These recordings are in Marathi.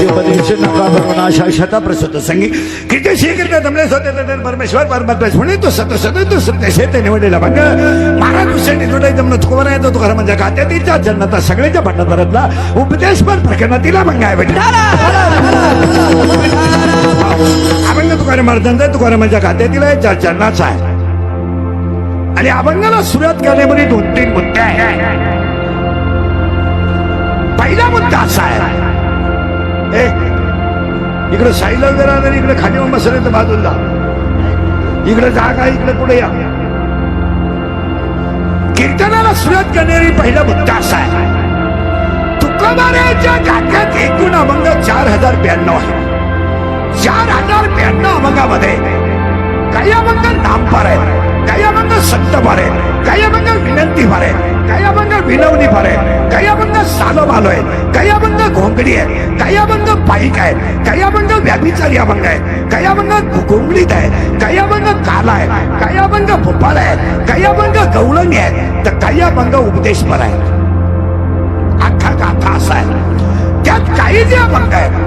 उपदेश नका नाशा शता प्रसूत संगी किती शीघ्र तमले सोते परमेश्वर परमात्मा म्हणे तो सत सत तो श्रुते शेते निवडलेला बघ महाराज हुसेनी जोडे जमन तुकोरा येतो तुकारा म्हणजे गात्यातीच्या जन्नता सगळ्याच्या भंडारातला उपदेश पर प्रकरणातीला मंगाय बेटा अभंग तुकारा महाराजांचा तुकारा म्हणजे गात्यातीला चरणाचा आहे आणि अभंगाला सुरुवात करण्यामध्ये 2-3 मुद्दे आहेत. पहिला मुद्दा असा आहे इकडे साईला वगैरे आलं इकडे खाली बसले तर बाजूला इकडे जागा इकडे पुढे या. कीर्तनाला सुरुवात करणारी पहिला मुद्दा असा आहे तुकोबाराच्या गाथ्यात एकूण अभंग 4092 आहे. 4092 अभंगामध्ये काही अभंग नामपार आहेत, काही अभंग संतपार आहेत, काही अभंग विनंती फार आहेत, काही अभंग विनवणी फार आहेत, काही अभंग सालोबालो आहेत, काही अभंग घोंगडी आहेत, काही अभंग पाईक आहेत, काही अभंग व्याभिचारी अभंग आहेत, काही अभंग घोंगडीत आहेत, काही अभंग काला आहे, काही अभंग भोपाळ आहेत, काही अभंग गवळणी आहेत, तर काही अभंग उपदेशपर आहेत. अख्खा गाथा असा आहे त्यात काही जे अभंग आहेत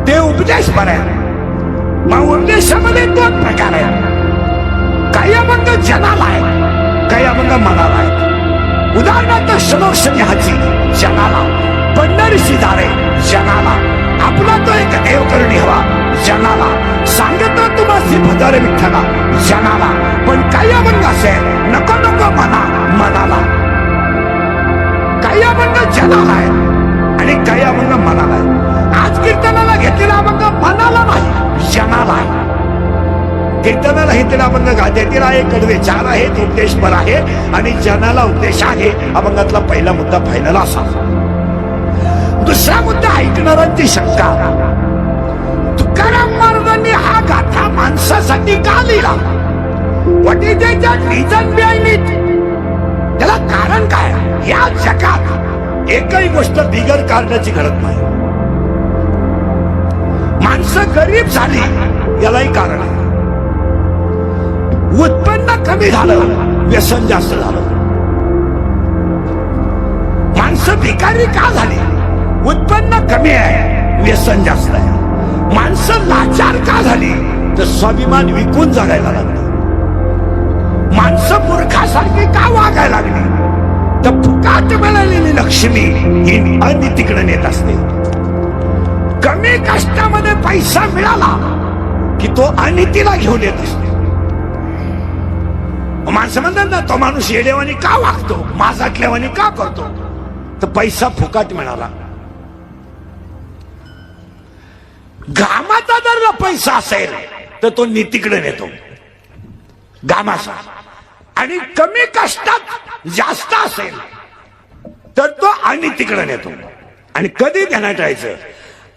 ते उपदेशपर आहेत. मग उपदेशामध्ये 2 प्रकार आहेत. काही अभंग जनाला आहे, काही अभंग मनाला आहे. उदाहरणार्थ श्लोकसन्याहाची जनाला, पंढरीशी दारे जनाला, आपला तो एक देव करणी हवा जनाला, सांगतो तुम्हाला भदारे विठ्ठला जनाला. पण काही अभंग असेल नको नको मनाला. काही अभंग जनाला आहे आणि काही अभंग मनाला आहे. आज कीर्तनाला घेतलेला अभंग मनाला नाही जनाला आहे. कीर्तनाला घेतलेला अभंग गाद्यातील आहे, कडवे 4 आहेत, उपदेशपर आहे आणि जनाला उपदेश आहे. अभंगातला पहिला मुद्दा फायनल असा. दुसरा मुद्दा ऐकणाऱ्यांची शंका. तुकाराम महाराजांनी हा गाथा माणसासाठी का लिहिला? What is the reason behind it? त्याला कारण काय? या जगात एकही गोष्ट बिगर कारणाची घडत नाही. माणसं गरीब झाली यालाही कारण आहे. उत्पन्न कमी झालं, व्यसन जास्त झालं. माणसं भिकारी का झाली? उत्पन्न कमी आहे, व्यसन जास्त आहे. माणसं लाचार का झाली? तर स्वाभिमान विकून जगायला लागली. माणसं मूर्खासारखी का वागायला लागली? तर फुकाट मिळालेली लक्ष्मी ही अनितीकडे नेत असते. कमी कष्टामध्ये पैसा मिळाला की तो अनितीला घेऊन येत असतो. माणसं म्हणतात ना तो माणूस येडेवानी का वागतो, माझाटल्यावानी का करतो? तर पैसा फुकाट मिळाला. घामाचा जर पैसा असेल तर तो नीतीकडे नेतो घामाचा. आणि कमी कष्टात जास्त असेल तर तो अनितीकडे नेतो. आणि कधी ध्यानात ठेवायचं,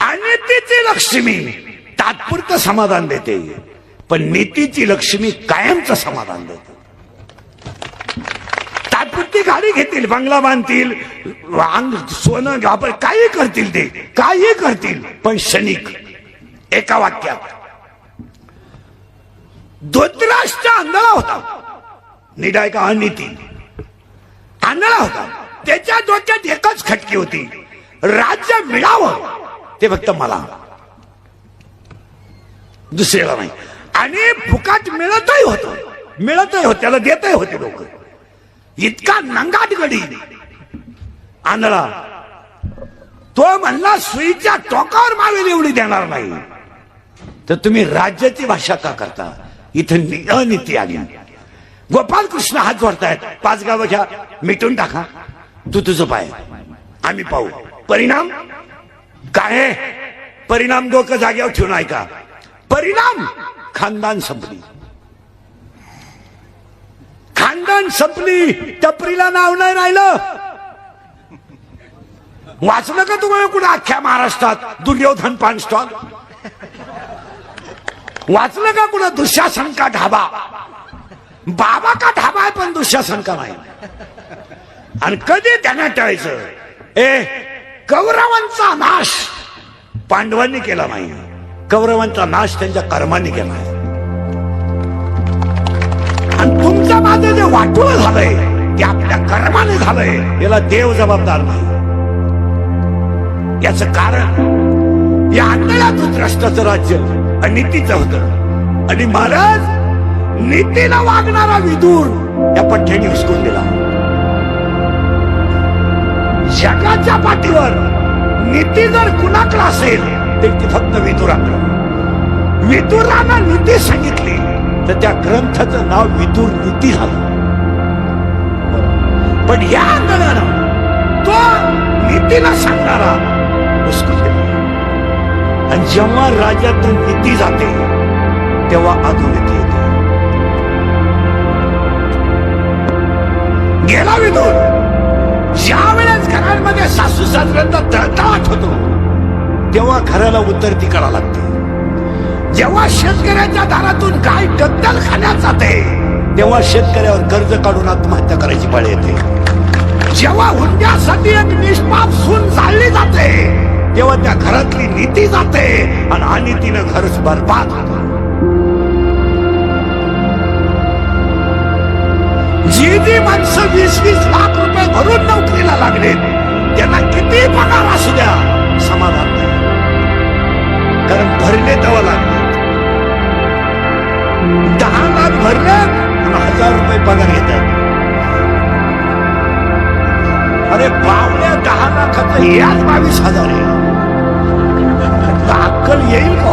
अनितीची लक्ष्मी तात्पुरतं समाधान देते पण नीतीची लक्ष्मी कायमचं समाधान देते. तात्पुरती गाडी घेतील, बंगला बांधतील, सोनं वापर काही करतील, ते काही करतील पण क्षणिक. एका वाक्यात धृतराष्ट्र आंधळा होता, निडाय का अनिती आंधळा होता. त्याच्या डोक्यात एकच खटकी होती, राज्य मिळावं ते फक्त मला, दुसऱ्याला नाही. आणि फुकाट मिळतही होत, त्याला देतही होते लोक. इतका नंगाट गडी आंधळा, तो म्हणला सुईच्या टोकावर मावेल एवढी देणार नाही. तर तुम्ही राज्याची भाषा का करता? इथं अनिती आली. गोपाल कृष्ण हात जोडतायत, 5 गावं घ्या, मिटून टाका, तू तुझं पाय, आम्ही पाहू. परिणाम काय? परिणाम डोकं जाग्यावर ठेवून ऐका. परिणाम खानदान संपली. खानदान संपली, टपरीला नाव नाही राहिलं. वाचलं का तुम्हाला कुठे अख्ख्या महाराष्ट्रात दुर्योधन पान स्टॉल? वाचलं का कुठं दुःशासन का ढाबा? बाबा का ढाबा आहे पण दुःशासन का नाही. आणि कधी त्यांना ठेवायचं, कौरवांचा नाश पांडवांनी केला नाही, कौरवांचा नाश त्यांच्या कर्मांनी केला आहे. आणि तुमच्या माझं जे वाटोळं झालंय ते आपल्या कर्माने झालंय, याला देव जबाबदार नाही. याचं कारण या आंधळ्या धृतराष्ट्राचं राज्य अनितीचं होतं आणि महाराज नीतीला वागणारा विदूर या पठ्ठ्याने हुसकून दिला. जगाच्या पाठीवर नीती जर कुणाकडे असेल तर ती फक्त विदुराकडे. विदुरानं नीती सांगितली तर त्या ग्रंथाचं नाव विदुर नीती झालं. पण या आंधळ्यानं तो नीतीला सांगणारा हुसकून दिला. आणि जेव्हा राज्यातून नीती जाते तेव्हा अधोनीती येते. गेला विदूर. ज्या वेळेस घरांमध्ये सासू सासऱ्यांचा तळतळाट होतो तेव्हा घराला उतरती करावं लागते. जेव्हा शेतकऱ्याच्या दारातून गाय टक्कल खाण्यात जाते तेव्हा शेतकऱ्यावर कर्ज काढून आत्महत्या करायची पाळी येते. जेव्हा हुंड्यासाठी एक निष्पाप सून जाळली जाते तेव्हा त्या घरातली नीती जाते आणि अनितीनं घरच बरबाद होतं. जी माणसं 20-20 लाख रुपये भरून नोकरीला लागले त्यांना किती पगार असू द्या समाधान नाही. कारण भरले तेव्हा लागले. 10 लाख भरले आणि 1000 रुपये पगार घेतात. अरे पावल्या 10 लाखाचं याच 22,000 आहे. अक्कल येईल का?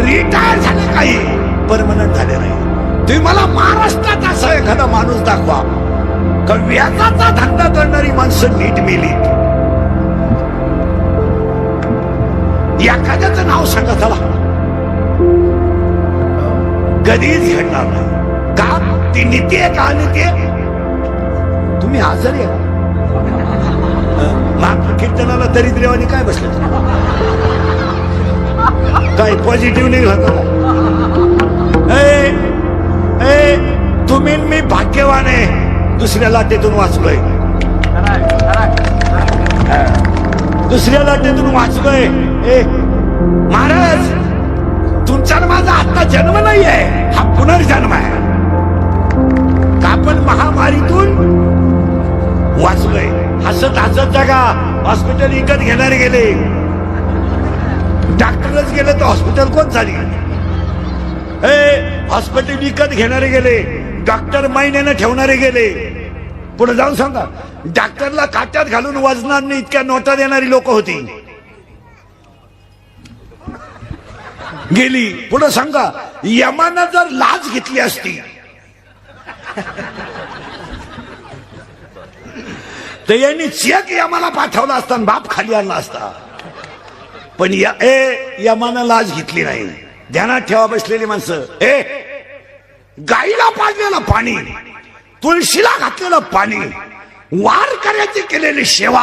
रिटायर झाले काही परमनंट झाले नाही. तुम्ही मला महाराष्ट्रात असा एखादा माणूस दाखवा का व्याजाचा धंदा करणारी माणसं नीट मेलीत. एखाद्याचं नाव सांगा चला. कधीच घडणार नाही. का ती नीती आहे का अनिती आहे? तुम्ही आजारी आहे कीर्तनाला दरिद्रेवानी काय बसले काय पॉझिटिव्ह नाही होत. तुम्ही मी भाग्यवान आहे दुसऱ्या लाटेतून वाचलोय. दुसऱ्या लाटेतून वाचलोय. महाराज तुमचा माझा आता जन्म नाही आहे हा पुनर्जन्म आहे. का आपण महामारीतून वाचलोय. हसत हसत जगा. हॉस्पिटल विकत घेणारे गेले. डॉक्टरच गेले तर हॉस्पिटल कोण झाली. हॉस्पिटल विकत घेणारे गेले. डॉक्टर महिन्यानं ठेवणारे गेले. पुढे जाऊन सांगा डॉक्टरला काट्यात घालून वजनात नाही इतक्या नोटा देणारी लोक होती गेली. पुढे सांगा यमानं जर लाच घेतली असती तर यांनी चेक यमाला पाठवला असता बाप खाली आणला असता. पण यमानं लाच घेतली नाही. ध्यानात ठेवा बसलेली माणसं. गाईला पाजलेलं पाणी तुळशीला घातलेलं पाणी वारकऱ्याची केलेली सेवा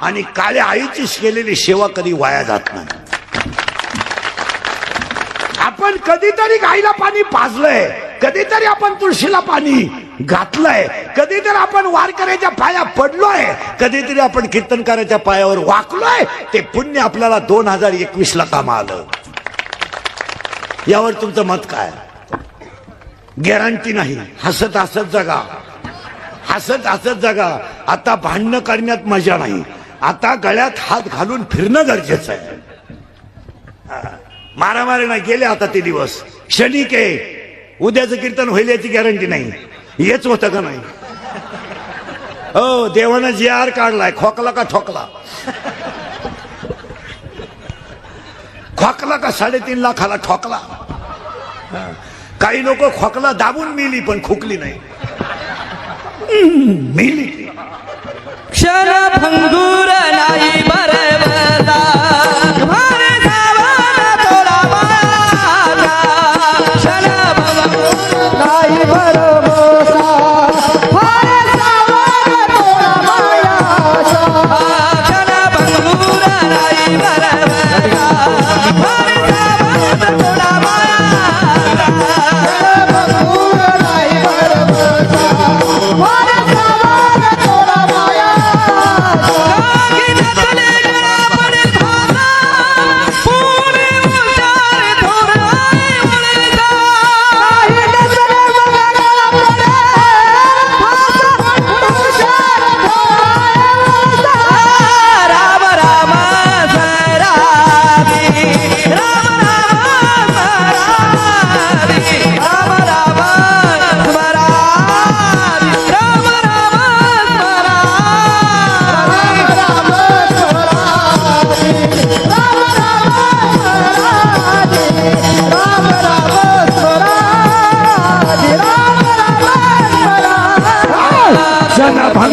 आणि काळ्या आईची केलेली सेवा कधी वाया जात नाही. आपण कधीतरी गाईला पाणी पाजलंय. कधीतरी आपण तुळशीला पाणी घातलंय. कधीतरी आपण वारकऱ्याच्या पाया पडलोय. कधीतरी आपण कीर्तनकाराच्या पायावर वाकलोय. ते पुण्य आपल्याला 2021 ला कामा आलं. यावर तुमचं मत काय? गॅरंटी नाही. हसत हसत जगा. हसत हसत जगा. आता भांडणं करण्यात मजा नाही. आता गळ्यात हात घालून फिरणं गरजेचं आहे. मारामारी नाही. गेले आता ते दिवस. क्षणिक आहे. उद्याचं कीर्तन होईल याची गॅरंटी नाही. हेच होतं का नाही? हो देवानं GR काढलाय. खोकला का ठोकला. खोकला का 3.5 लाखाला ठोकला. काही लोक खोकला दाबून मेली पण खोकली नाही. मेली. क्षण भंगूर नाही बरवला भारे धावाला तोडा माझा. क्षण भंगूर नाही बरवला भारे धावाला तोडा मायाचा. क्षण भंगूर नाही बरवला भारे धावाला तोडा मायाचा. क्षण भंगूर नाही बरवला भारे धावाला तोडा मायाचा.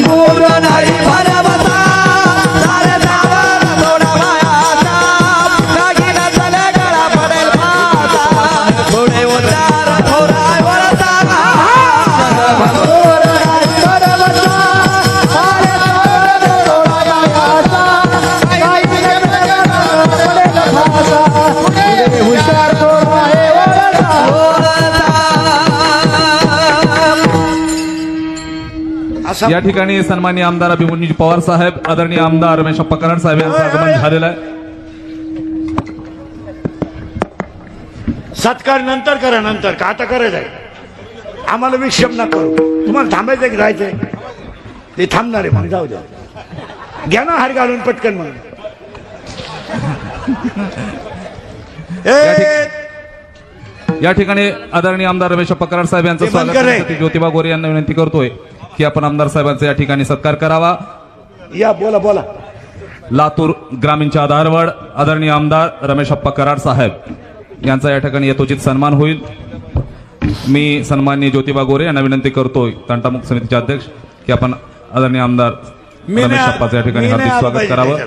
भंगूर नाही भरवता सारे सावन सोडावयाचा दागिना चले गळा पडेल माझा थोडे उतार थोराय वरचा भंगूर नाही भरवता सारे सावन सोडावयाचा दागिना चले गळा पडेल माझा थोडे हुशार थोराय वरचा असा या ठिकाणी सन्माननीय आमदार अभिमन्यू पवार साहेब, आदरणीय आमदार रमेश कराड साहेब यांचं आगमन झालेलं आहे. सत्कार नंतर करा, नंतर का आता करायचं आहे. आम्हाला विक्षेप न करू. तुम्हाला थांबायचं की जायचंय ते थांबणार आहे. मग जाऊ द्या, घ्या ना हार घालून पटकन. मग या ठिकाणी आदरणीय आमदार रमेश कराड साहेब यांचं ते बंद स्वागत कर रे. करण्यासाठी ज्योतिबा गोरे यांना विनंती करतोय की आपण आमदार साहेबांचा या ठिकाणी सत्कार करावा. या बोला बोला. लातूर ग्रामीणच्या आधारवड आदरणीय आमदार रमेश कराड साहेब यांचा या ठिकाणी यथोचित सन्मान होईल. मी सन्माननीय ज्योतिबा गोरे यांना विनंती करतोय, तंटामुक्त समितीचे अध्यक्ष, की आपण आदरणीय आमदार रमेश अप्पाचं या ठिकाणी हार्दिक स्वागत करावं.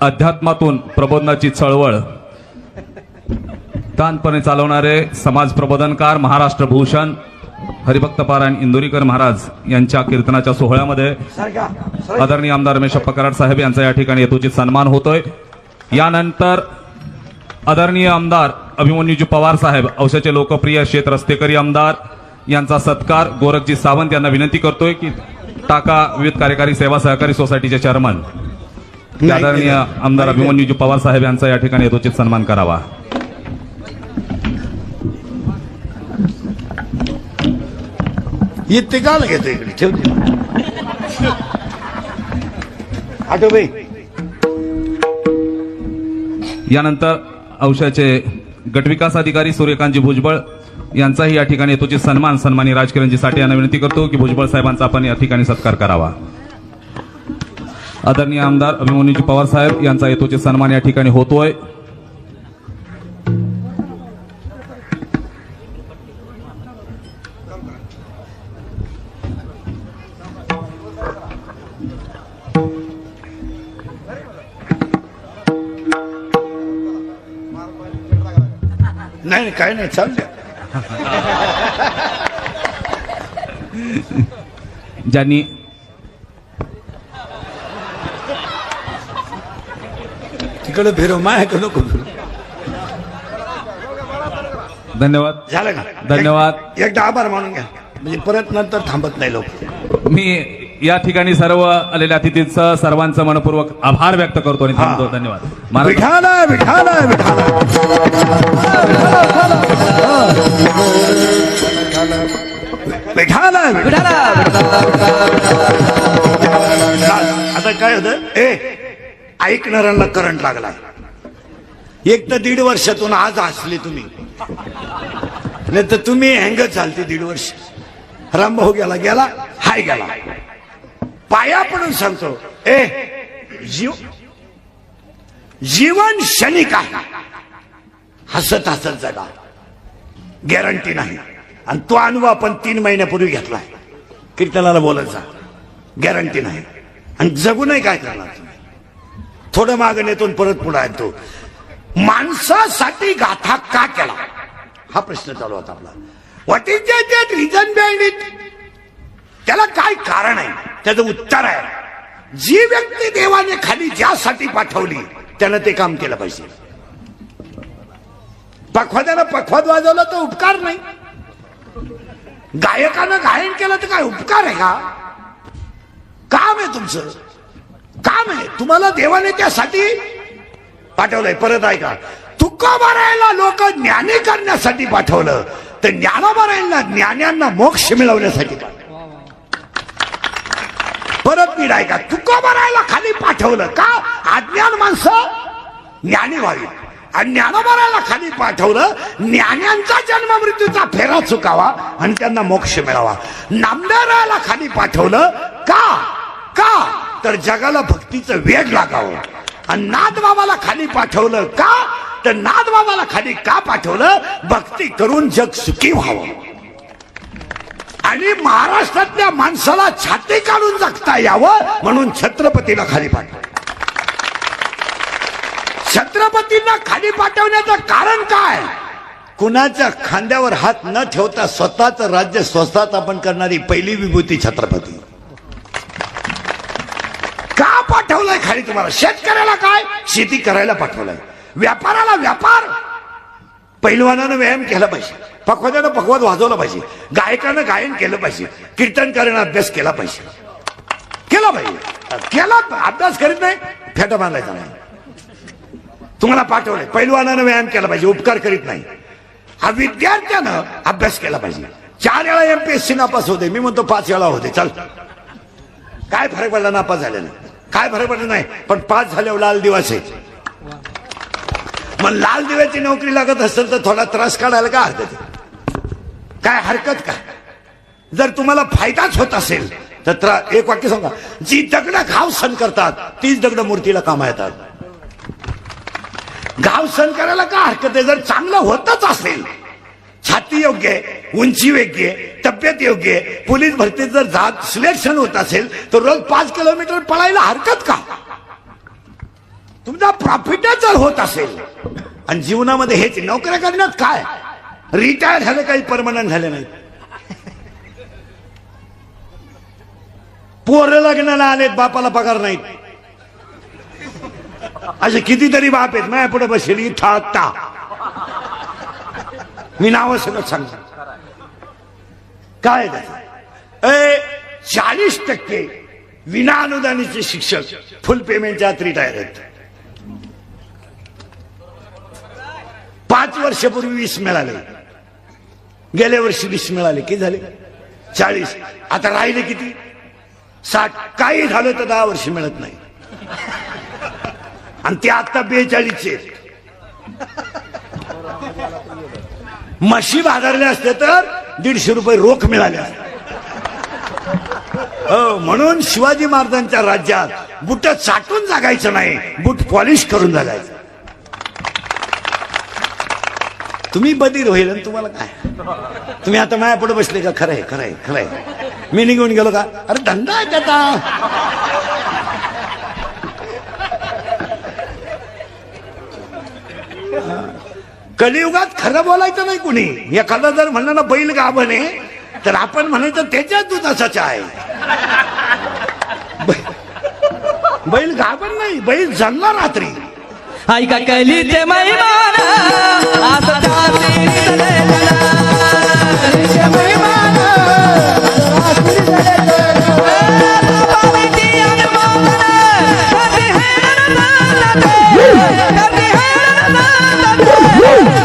अध्यात्मातून प्रबोधनाची चळवळ ताणपणे चालवणारे समाज प्रबोधनकार महाराष्ट्र भूषण हरिभक्त पारायण इंदोरीकर महाराज यांच्या कीर्तनाच्या सोहळ्यामध्ये सारखा आदरणीय आमदार रमेश कराड साहेब यांचा या ठिकाणी यथोचित सन्मान होतोय. यानंतर आदरणीय आमदार अभिमन्यूजी पवार साहेब, औषधाचे लोकप्रिय शेत रस्तेकरी आमदार, यांचा सत्कार गोरखजी सावंत यांना विनंती करतोय की टाका विविध कार्यकारी सेवा सहकारी सोसायटीचे चेअरमन आदरणीय आमदार अभिमन्यूजी पवार साहेब यांचा या ठिकाणी यथोचित सन्मान करावा. इथे काल घेतो इकडे ठेवते. आठवबाई यानंतर औषधाचे गटविकास अधिकारी सूर्यकांतजी भुजबळ यांचाही या ठिकाणी यथोचित सन्मान सन्माननीय राजकिरणजी साठे यांना विनंती करतो की भुजबळ साहेबांचा आपण या ठिकाणी सत्कार करावा. आदरणीय आमदार अभिमन्यूजी पवार साहेब यांचा यथोचित सन्मान या ठिकाणी होतोय. नाही काय नाही चाललं. ज्यांनी तिकडे फिरव माझ्याकडे नको फिरव. धन्यवाद. झालं का? धन्यवाद. एकदा आभार मानून घ्या, म्हणजे परत नंतर थांबत नाही लोक. मी या ठिकाणी सर्व आलेल्या अतिथींचं सर्वांचं मनपूर्वक आभार व्यक्त करतो आणि थांबतो. धन्यवाद. महाराज विठाला विठाला विठाला विठाला विठाला. आता काय होतं, ऐकणाऱ्यांना करंट लागला. एक तर 1.5 वर्षातून आज हसले तुम्ही, नाही तर तुम्ही हँगच झालते 1.5 वर्ष. रामभाऊ गेला गेला, हाय गेला. पाया पडून सांगतो, जीवन क्षणिक आहे. हसत हसत जगा, गॅरंटी नाही. आणि तो अनुभव आपण 3 महिन्यापूर्वी घेतलाय. कीर्तनाला बोलायचा, गॅरंटी नाही. आणि जगूनही काय करणार तुम्ही? थोडं मागं नेतो परत पुढे आणतो. माणसासाठी गाथा का केला हा प्रश्न चालू होता आपला. What is that reason behind it? त्याला काय कारण आहे? त्याचं उत्तर आहे, जी व्यक्ती देवाने खाली ज्यासाठी पाठवली त्यानं ते काम केलं पाहिजे. पखवाद्यानं पखवाद वाजवलं तर उपकार नाही, गायकानं गायन केलं तर काय उपकार आहे का? काम आहे तुमचं, काम आहे. तुम्हाला देवाने त्यासाठी पाठवलंय. परत ऐका, तुकोबारायला लोक ज्ञानी करण्यासाठी पाठवलं, तर ज्ञानोबारायला ज्ञान्यांना मोक्ष मिळवण्यासाठी पाठवलं. परत नीट ऐका, तुकोबारायला खाली पाठवलं का? अज्ञान माणसं ज्ञानी व्हावी. आणि ज्ञानोबारायला खाली पाठवलं, ज्ञान्यांचा जन्म मृत्यूचा फेरा चुकावा आणि त्यांना मोक्ष मिळावा. नामदेवरायाला खाली पाठवलं का? का तर जगाला भक्तीचं वेग लागावं. आणि नाथबाबाला खाली पाठवलं का? तर नाथबाबाला खाली का पाठवलं? भक्ती करून जग सुखी व्हावं आणि महाराष्ट्रातल्या माणसाला छाती काढून जगता यावं म्हणून छत्रपतीला खाली पाठवलं. छत्रपतींना खाली पाठवण्याचं कारण काय? कुणाच्या खांद्यावर हात न ठेवता स्वतःचं राज्य स्वतःच आपण करणारी पहिली विभूती छत्रपती. का पाठवलंय खाली तुम्हाला? शेतकऱ्याला काय? शेती करायला पाठवलंय. व्यापाराला व्यापार. पैलवानानं व्यायाम केला पाहिजे, पखवाद्यानं पखवाद वाजवला पाहिजे, गायकानं गायन केलं पाहिजे, कीर्तनकारानं अभ्यास केला पाहिजे. केला पाहिजे. केला अभ्यास करीत नाही, फेटा बांधायचा नाही. तुम्हाला पाठवलंय. पैलवानानं व्यायाम केला पाहिजे, उपकार करीत नाही. हा विद्यार्थ्यानं अभ्यास केला पाहिजे. 4 वेळा MPSC नापास होते, मी म्हणतो 5 वेळा होते. चल, काय फरक पडला नापास झाल्यानं? काय फरक पडला नाही, पण पास झाल्यावर लाल दिवस आहे. मग लाल दिव्याची नोकरी लागत असेल तर थोडा त्रास काढायला काय हरकत आहे? काय हरकत काय? जर तुम्हाला फायदाच होत असेल तर एक वाक्य सांगा, जी दगड घाव सण करतात तीच दगड मूर्तीला कामा येतात. घाव सण करायला काय हरकत आहे? जर चांगलं होतच असेल, छाती योग्य आहे, उंची योग्य आहे, तब्येत योग्य आहे, पोलीस भरतीत जर जात सिलेक्शन होत असेल तर रोज 5 किलोमीटर पळायला हरकत का? तुमचा प्रॉफिटच जर होत असेल. आणि जीवनामध्ये हेच नोकऱ्या करण्यात काय? रिटायर झाले काही परमनंट झाले नाही. पोरं लग्नाला आलेत, बापाला पगार नाहीत. असे कितीतरी बाप आहेत. माझ्या पुढे बसली था मी नाव सगळं सांगतो. काय 40% विना अनुदानीचे शिक्षक फुल पेमेंटच्या आत रिटायर आहेत. 5 वर्षापूर्वी 20 मिळाले, गेल्या वर्षी 20 मिळाले. किती झाले? 40. आता राहिले किती? 60. काही झालं तर 10 वर्ष मिळत नाही. आणि ते आता 42 म्हशी बाजारले असते तर 150 रुपये रोख मिळाले. हो, म्हणून शिवाजी महाराजांच्या राज्यात बुट चाटून जगायचं नाही, बूट पॉलिश करून जगायचं. तुम्ही बधीर होईल आणि तुम्हाला काय? तुम्ही आता माझ्या पुढे बसले का? खरंय खरंय खरंय. मी निघून गेलो का? अरे धंदा आहे त्याचा. कलियुगात खरं बोलायचं नाही कुणी. एखादा जर म्हणलं ना बैल गाभण आहे तर आपण म्हणायचं त्याच्याच दुधाचाच आहे. बैल गाभण नाही, बैल जन्ला रात्री. ऐका कलीचे महिमान आता जाती कलीचे महिमान रात्री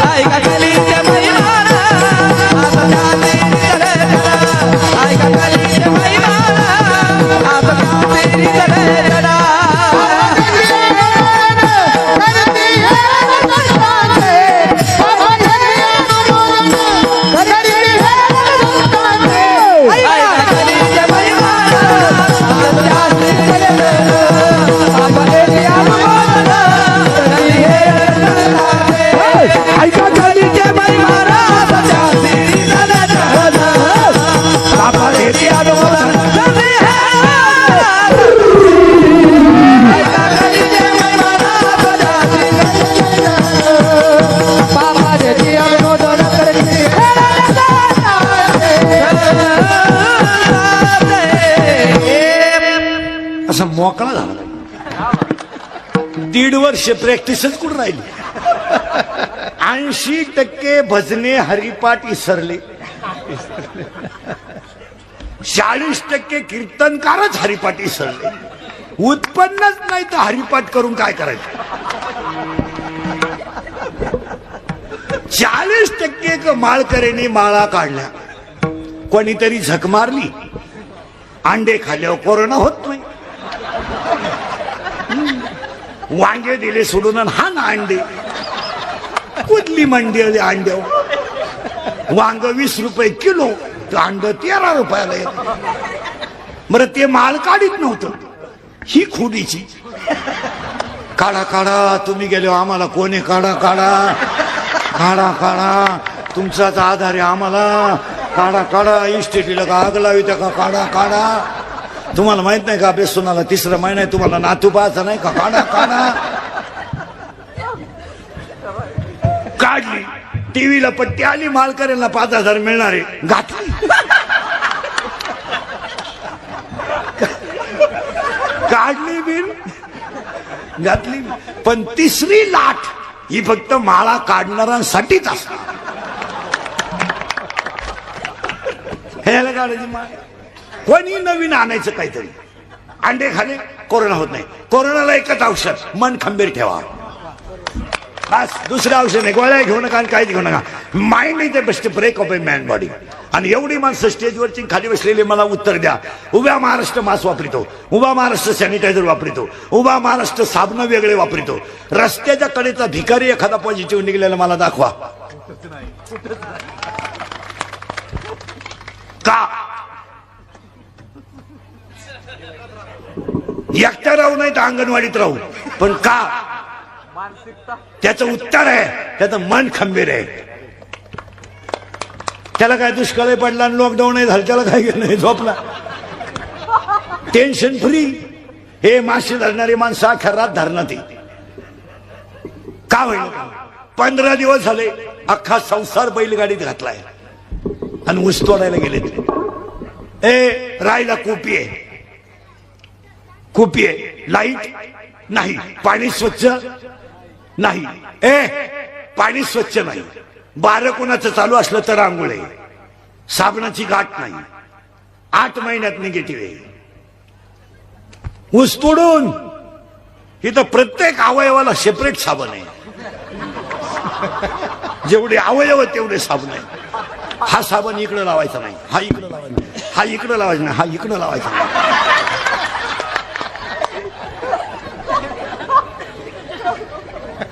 ऐका कलीचे महिमान आता जाती ऐका कलीचे महिमान आता जाती असा मोकळा झाला. 1.5 वर्ष प्रॅक्टिसच कुठं राहिली. 80% भजने हरिपाठ इसरले. 40% कीर्तनकारच हरिपाठ इसरले. उत्पन्नच नाही तर हरिपाठ करून काय करायचं? 40% माळकऱ्यांनी माळा काढल्या. कोणीतरी झक मारली. अंडे खाल्ल्यावर कोरोना होत नाही. वांगे दिले सोडून हा ना अंडे. कुठली मंडी अंड्यावर? वांग 20 रुपये किलो, अंड 13 रुपयाला येत. बरं ते माल काढीत नव्हतं. ही खुडीची. काढा काढा, तुम्ही गेले आम्हाला कोणी, काढा काढा काढा काढा, तुमचाच आधार आहे आम्हाला, काढा काढा. इस्टेटीला का आग लावी त्या का, काढा काढा. तुम्हाला माहित नाही का बेसुनाला 3रा महिना आहे, तुम्हाला नातू पाहायचा नाही का, काढा काढा. काढली, टीव्हीला पट्टी आली, मालकऱ्यांना 5,000 मिळणारे, घातली. काढली बिल, घातली. पण 3री लाट ही फक्त माळा काढणाऱ्यांसाठीच असणार. ह्याला काढायची माळ, कोणी नवीन आणायचं काहीतरी. अंडे खाले कोरोना होत नाही. कोरोनाला एकच औषध, मन खंबीर ठेवा, बस. दुसरं औषध नाही. गोळ्या घेऊ नका आणि काहीच घेऊ नका. Mind is the best break of a man body. आणि एवढी माणसं स्टेजवरची खाली बसलेली मला उत्तर द्या. उभ्या महाराष्ट्र मास्क वापरितो, उभा महाराष्ट्र सॅनिटायझर वापरितो, उभा महाराष्ट्र साबण वेगळे वापरितो. रस्त्याच्या कडेचा भिकारी एखादा पॉझिटिव्ह निघलेला मला दाखवा. का एकटा राहू नाही तर अंगणवाडीत राहू, पण का? त्याचं उत्तर आहे, त्याचं मन खंबीर आहे. त्याला काय दुष्काळ पडला आणि लॉकडाऊन झालं, त्याला काय नाही, झोपला. Tension free. हे मासे धरणारी माणसं अख्या रात धरणार. का होईल? 15 दिवस झाले अख्खा संसार बैलगाडीत घातलाय आणि ऊस तोडायला गेले. रायला कुपी आहे, कुपी आहे. लाईट नाही, पाणी स्वच्छ नाही. पाणी स्वच्छ नाही. 12 कोणाचं चालू असलं तर आंघोळ आहे. साबणाची गाठ नाही. 8 महिन्यात निगेटिव्ह आहे. ऊस तोडून इथं प्रत्येक अवयवाला सेपरेट साबण आहे. जेवढे अवयव तेवढे साबण आहे. हा साबण इकडं लावायचा नाही, हा इकडं लावायचा नाही, हा इकडं लावायचा नाही, हा इकडं लावायचा नाही.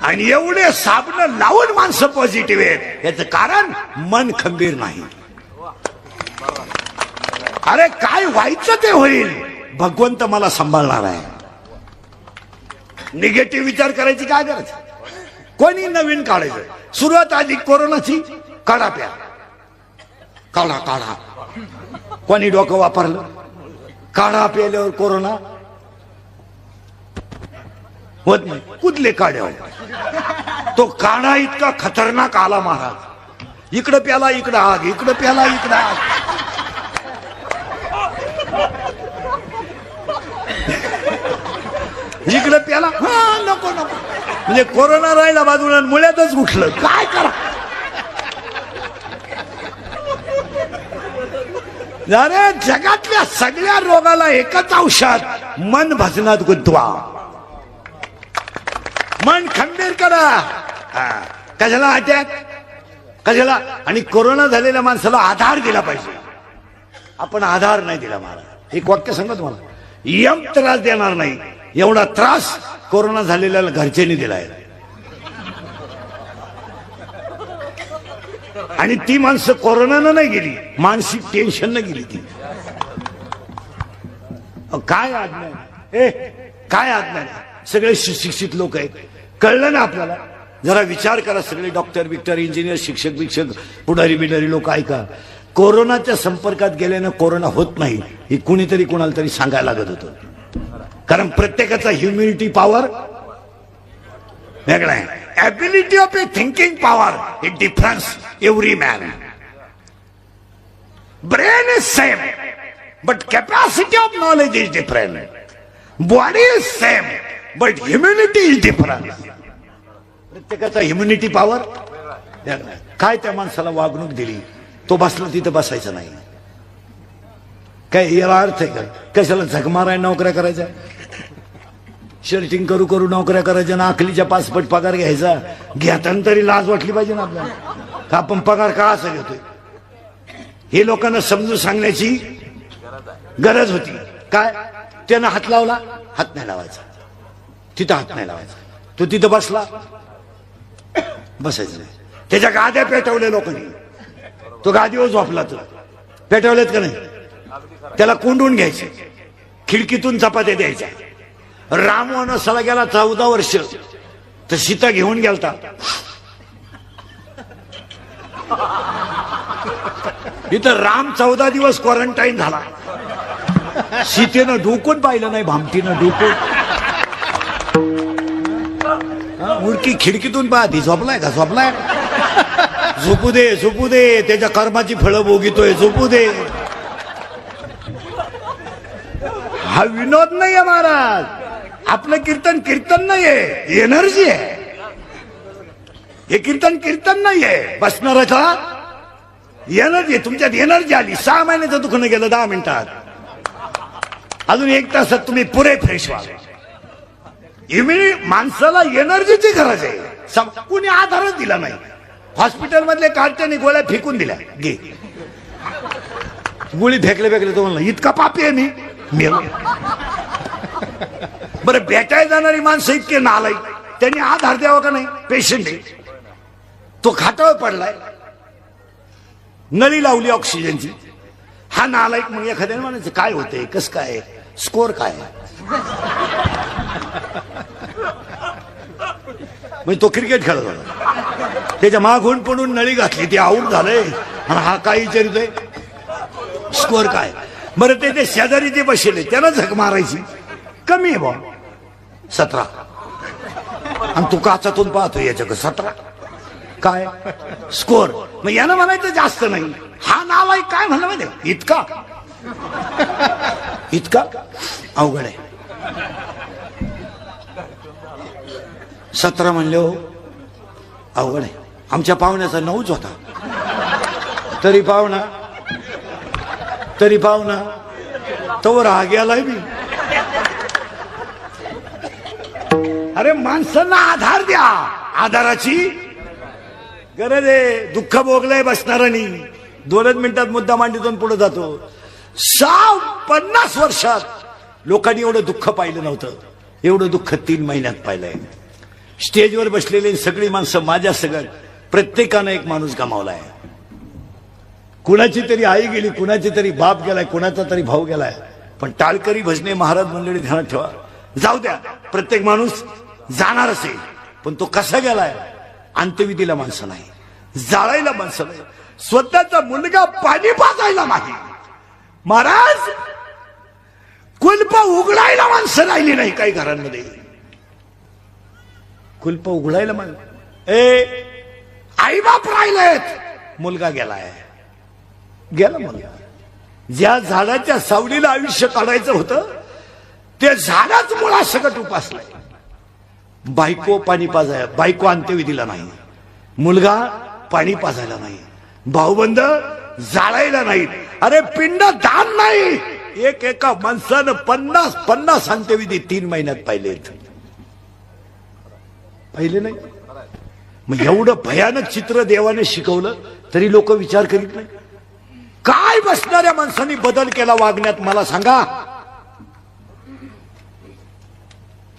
आणि एवढे साबण लावून माणसं पॉझिटिव्ह आहेत. याचं कारण मन खंबीर नाही. अरे काय व्हायचं ते होईल, भगवंत मला सांभाळणार आहे. निगेटिव्ह विचार करायची काय गरज? कोणी नवीन काढायचं. सुरुवात आली कोरोनाची, काढा प्या, काढा काढा. कोणी डोकं वापरलं? काढा प्याल्यावर कोरोना होत नाही. कुठले काढ्यावर? तो काढा इतका खतरनाक आला महाराज. इकडं प्याला इकडं आग, इकडं प्याला इकडं आग. इकडं प्याला, हा नको नको. म्हणजे कोरोना राहिला बाजूला, मुळ्यातच उठलं. काय करा? अरे जगातल्या सगळ्या रोगाला एकच औषध, मन भजनात गुंतवा, मन खंबीर करा. कशाला अटॅक, कशाला? आणि कोरोना झालेल्या माणसाला आधार दिला पाहिजे. आपण आधार नाही दिला महाराज. एक वाक्य सांगतो मला, यम त्रास देणार नाही एवढा त्रास कोरोना झालेल्या घरच्यांनी दिलाय. आणि ती माणसं कोरोनानं नाही गेली, मानसिक टेन्शननं गेली ती. काय आज्ञा, काय आज्ञा. सगळे सुशिक्षित लोक आहेत, कळलं ना आपल्याला? जरा विचार करा. सगळे डॉक्टर बिक्टर इंजिनियर शिक्षक पुढारी बिडारी लोक ऐका. कोरोनाच्या संपर्कात गेल्यानं कोरोना होत नाही हे कुणीतरी कुणाला तरी सांगायला लागत होतं. कारण प्रत्येकाचा ह्युमिनिटी पॉवर वेगळा आहे. Ability of a thinking power it difference every man. Brain is same but capacity of knowledge is different. Body is same but humanity is different. प्रत्येकाचा ह्युमिनिटी पॉवर काय. त्या माणसाला वागणूक दिली, तो बसला तिथं बसायचं नाही. काय याला अर्थ आहे का? कशाला झक माराय नोकऱ्या करायच्या, शर्टिंग करू करू नोकऱ्या करायच्या ना अकलीच्या 5 पट पगार घ्यायचा. घेताना तरी लाज वाटली पाहिजे ना आपल्याला. आपण पगार का असं घेतोय हे लोकांना समजून सांगण्याची गरज होती. काय त्यानं हात लावला, हात नाही लावायचा. तिथं हात नाही लावायचा. तो तिथं बसला, बसायचं नाही. त्याच्या गाद्या पेटवल्या लोकांनी. तो गादीवर झोपला, तो पेटवल्यात का नाही? त्याला कोंडून घ्यायचे, खिडकीतून चपात्या द्यायच्या. राम वनवासाला गेला 14 वर्ष, तर सीता घेऊन गेलता. इथं राम 14 दिवस क्वारंटाईन झाला. सीतेनं डोकून पाहिलं नाही, भामटीनं डोकून. उडकी खिडकीतून पाहती, झोपलाय का, झोपलाय. झोपू दे, झोपू दे, त्याच्या कर्माची फळं भोगितोय, झोपू दे. हा विनोद नाहीये महाराज. आपलं कीर्तन कीर्तन नाहीये, एनर्जी आहे. हे कीर्तन नाहीये. बसणाराचा एनर्जी, तुमच्यात एनर्जी आली. 6 महिन्याचं दुखणं गेलं 10 मिनिटात. अजून 1 तासात तुम्ही पुरे फ्रेश व्हा. माणसाला एनर्जीची गरज आहे. कुणी आधारच दिला नाही. हॉस्पिटल मधले कार्ट्याने गोळ्या फेकून दिल्या. घे गोळी फेकले तो म्हणला इतका पापी आहे मी मेलो. बरं भेटायला जाणारी माणसं इतके नालायक, त्यांनी आधार द्यावा का नाही. पेशंट आहे, तो खाटावर पडलाय, नळी लावली ऑक्सिजनची. हा नालायक मग एखाद्याने म्हणायचं काय होतंय, कस काय, स्कोर काय. म्हणजे तो क्रिकेट खेळत होता, त्याच्या मागून पडून नळी घातली, ती आऊट झालंय. आणि हा काय विचारितोय, स्कोर काय. बरं ते शेजारी जे बसले त्यानं झक मारायची, कमी आहे बा 17. आणि तू काचातून पाहतो याच्या 17 काय स्कोर. मग यानं म्हणायचं जास्त नाही. हा नालायक काय म्हणलं माहिती, इतका अवघड आहे. 17 म्हणले हो, अवघड आहे. आमच्या पाहुण्याचा 9च होता. तरी पाहुणा तोवर हा गेलाय मी. अरे माणसांना आधार द्या, आधाराची गरज आहे. दुःख भोगलंय बसणारांनी, 2 मिनिटात मुद्दा मांडीतून पुढे जातो. 50 वर्षात लोकांनी एवढं दुःख पाहिलं नव्हतं. एवढं दुःख 3 महिन्यात पाहिलंय. स्टेजवर बसलेली सगळी माणसं माझ्या सगळं, प्रत्येकानं एक माणूस गमावलाय. कुणाची तरी आई गेली, कुणाची तरी बाप गेलाय, कुणाचा तरी भाऊ गेलाय. पण टाळकरी भजने महाराज मंडळी ध्यानात ठेवा. जाऊ द्या, प्रत्येक माणूस जाणार असेल, पण तो कसा गेलाय. अंत्यविधीला माणसं नाही, जाळायला माणसं नाही, स्वतःचा मुलगा पाणी पाजायला नाही. महाराज कुलप उघडायला माणसं राहिली नाही. काही घरांमध्ये कुलप उघडायला आई बाप राहिलेत, मुलगा गेला मुलगा. ज्या झाडाच्या सावलीला आयुष्य काढायचं होतं ते झाडाच मुळासकट उपासलंय. बायको पाणी पाजाय, बायको अंत्यविधीला नाही, मुलगा पाणी पाजायला नाही, भाऊबंद जाळायला नाही. अरे पिंड दान नाही. एका माणसानं 50 अंत्यविधी 3 महिन्यात पाहिले नाही. मग एवढं भयानक चित्र देवाने शिकवलं तरी लोक विचार करीत नाही. काय बसणाऱ्या माणसांनी बदल केला वागण्यात, मला सांगा.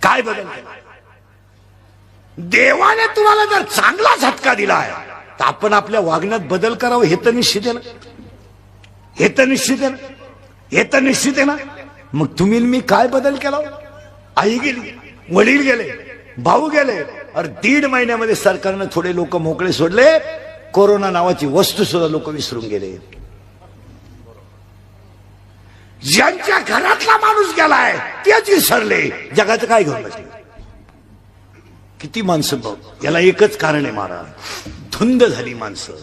काय बदल केला देवाने. तुम्हाला जर चांगला झटका दिला आहे तर आपण आपल्या वागण्यात बदल करावं. हे तर निश्चित आहे ना. मग तुम्ही मी काय बदल केला. आई गेली, वडील गेले, भाऊ गेले. अरे 1.5 महिन्यामध्ये सरकारनं थोडे लोक मोकळे सोडले. कोरोना नावाची वस्तू सुद्धा लोक विसरून गेले. ज्यांच्या घरातला माणूस गेलाय तेच विसरले. जगाचं काय घेऊन बसले. किती माणसं बघ. याला एकच कारण आहे महाराज, धुंद झाली माणसं.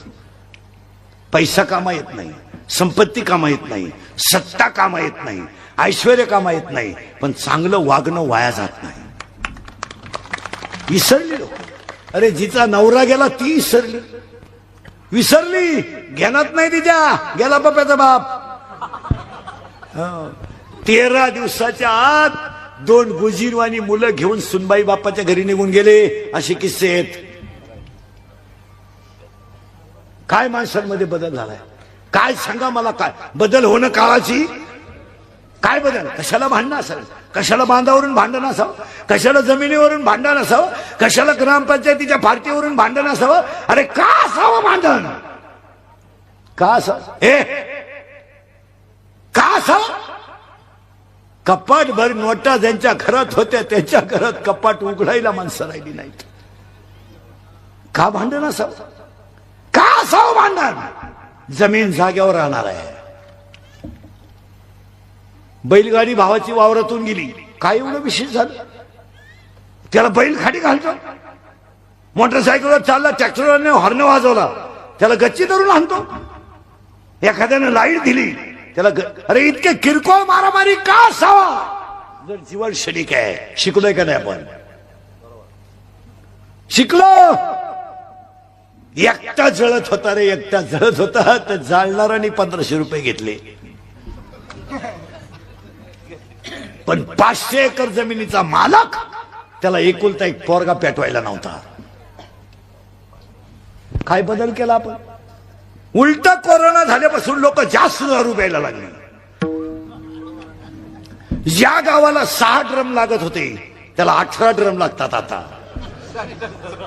पैसा कामा येत नाही, संपत्ती कामा येत नाही, सत्ता कामा येत नाही, ऐश्वर्य कामा येत नाही, पण चांगलं वागणं वाया जात नाही. विसरली लोक. अरे जिचा नवरा गेला ती विसरली. घेण्यात नाही तिच्या, गेला बाप्याचा बाप. 13 दिवसाच्या आत 2 गुजीरवाणी मुलं घेऊन सुनबाई बापाच्या घरी निघून गेले. असे किस्से आहेत. काय माणसांमध्ये बदल झालाय, काय सांगा मला. काय बदल होणं काळाची. काय बदल. कशाला भांडणं असावं, कशाला बांधावरून भांडण असावं, कशाला जमिनीवरून भांडण असावं, कशाला ग्रामपंचायतीच्या फारतीवरून भांडण असावं. अरे का असावं भांडण, का असावं. का असावं. कपाट भर नोटा ज्यांच्या घरात होत्या त्यांच्या घरात कपाट उघडायला माणसं राहिली नाहीत. का भांडण असावं? का असावं भांडण? जमीन जाग्यावर राहणार आहे. बैलगाडी भावाची वावरातून गेली, काय एवढं विशेष झालं? त्याला बैल खाली घालतो. मोटरसायकलवर चालला, ट्रॅक्टरने हॉर्न वाजवला, त्याला गच्ची धरून आणतो. एखाद्याने लाईट दिली त्याला अरे इतके किरकोळ मारामारी का असावा? जर जीवन क्षणिक आहे. शिकलोय का नाही आपण? शिकलो. एकटा जळत होता रे, एकटा जळत होता, तर जाळणाऱ्याने 1500 रुपये घेतले. पण 500 एकर जमिनीचा मालक त्याला एकुलता एक पोरगा पेटवायला नव्हता. काय बदल केला आपण? उलट कोरोना झाल्यापासून लोक जास्त दारू प्यायला लागली. ज्या गावाला 6 ड्रम लागत होते त्याला 18 ड्रम लागतात आता.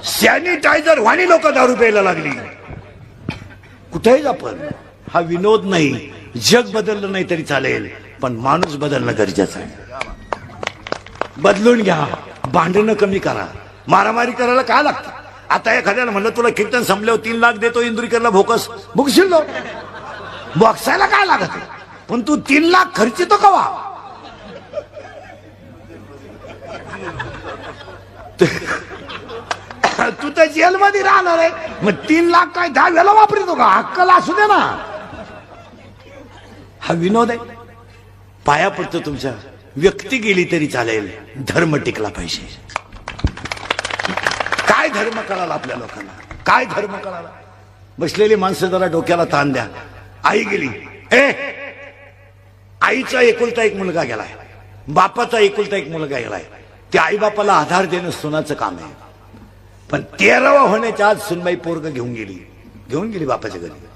सॅनिटायझर वाणी लोक दारू प्यायला लागली. कुठेही आपण, हा विनोद नाही. जग बदललं नाही तरी चालेल, पण माणूस बदलणं गरजेचं आहे. बदलून घ्या, भांडणं कमी करा. मारामारी करायला काय लागतं? आता एखाद्याला म्हणलं तुला कीर्तन संपल्यावर 3 लाख देतो इंदुरीकरला भोकस, भुकशील लो. बॉक्सायला काय लागत? पण तू 3 लाख खर्चितो कवा? तू तर जेलमध्ये राहणार आहे, मग 3 लाख काय 10 वेळा वापरतो का? अक्कल असू दे ना. हा विनोद आहे. पाया पडतो तुमच्या. व्यक्ती गेली तरी चालेल, धर्म टिकला पाहिजे. काय धर्म कळाला आपल्या लोकांना? काय धर्म कळाला? बसलेली माणसं जरा डोक्याला ताण द्या. आई गेली, आईचा एकुलता एक मुलगा गेलाय, बापाचा एकुलता एक मुलगा गेलाय. त्या आई बापाला आधार देणं सुनाचं काम आहे. पण 13वा होण्याच्या आज सुनबाई पोरग घेऊन गेली बापाच्या घरी.